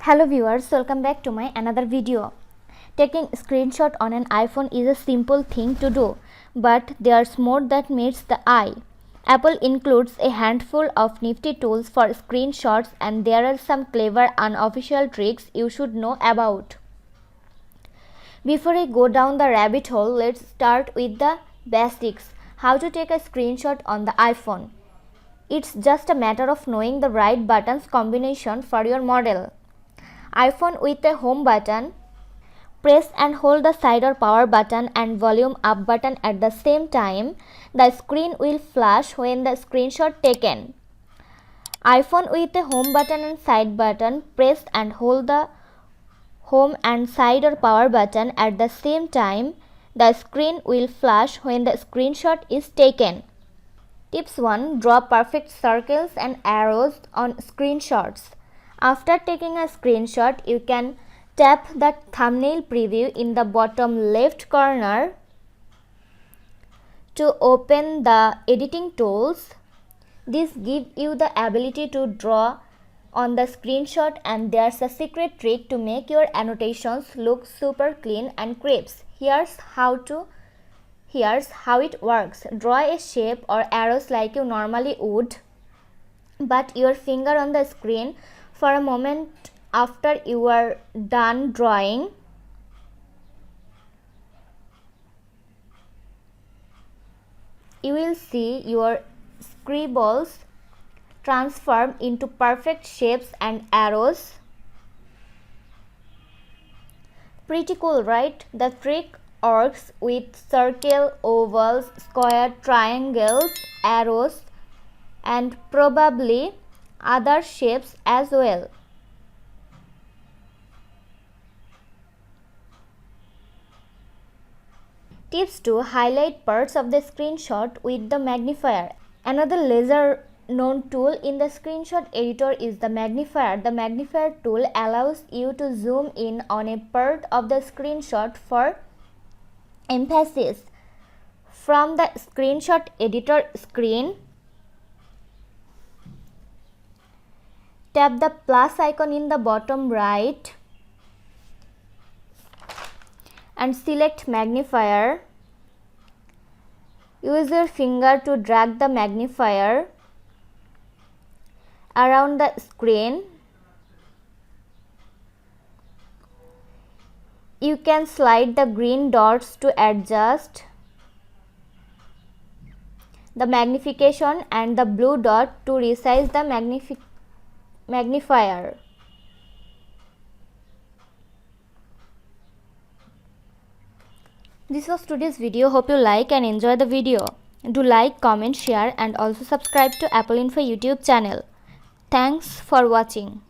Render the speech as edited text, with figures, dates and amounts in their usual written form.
Hello viewers, welcome back to my another video. Taking screenshot on an iPhone is a simple thing to do, but there's more that meets the eye. Apple includes a handful of nifty tools for screenshots, and there are some clever unofficial tricks you should know about. Before I go down the rabbit hole, let's start with the basics. How to take a screenshot on the iPhone. It's just a matter of knowing the right buttons combination for your model. iPhone with a home button. Press and hold the side or power button and volume up button at the same time. The screen will flash when the screenshot taken. iPhone with a home button and side button. Press and hold the home and side or power button at the same time. The screen will flash when the screenshot is taken. Tips 1. Draw perfect circles and arrows on screenshots. After taking a screenshot, you can tap the thumbnail preview in the bottom left corner to open the editing tools. This gives you the ability to draw on the screenshot, and there's a secret trick to make your annotations look super clean and crisp. Here's how it works. Draw a shape or arrows like you normally would, but your finger on the screen for a moment after you are done drawing. You will see your scribbles transform into perfect shapes and arrows. Pretty cool, right? The trick works with circle, ovals, square, triangles, arrows, and probably other shapes as well. Tips 2. Highlight parts of the screenshot with the magnifier. Another lesser known tool in the screenshot editor is the magnifier. The magnifier tool allows you to zoom in on a part of the screenshot for emphasis. From the screenshot editor screen, tap the plus icon in the bottom right and select magnifier. Use your finger to drag the magnifier around the screen. You can slide the green dots to adjust the magnification and the blue dot to resize the magnifier. This was today's video. Hope you like and enjoy the video. Do like, comment, share and also subscribe to Apple Info YouTube channel. Thanks for watching.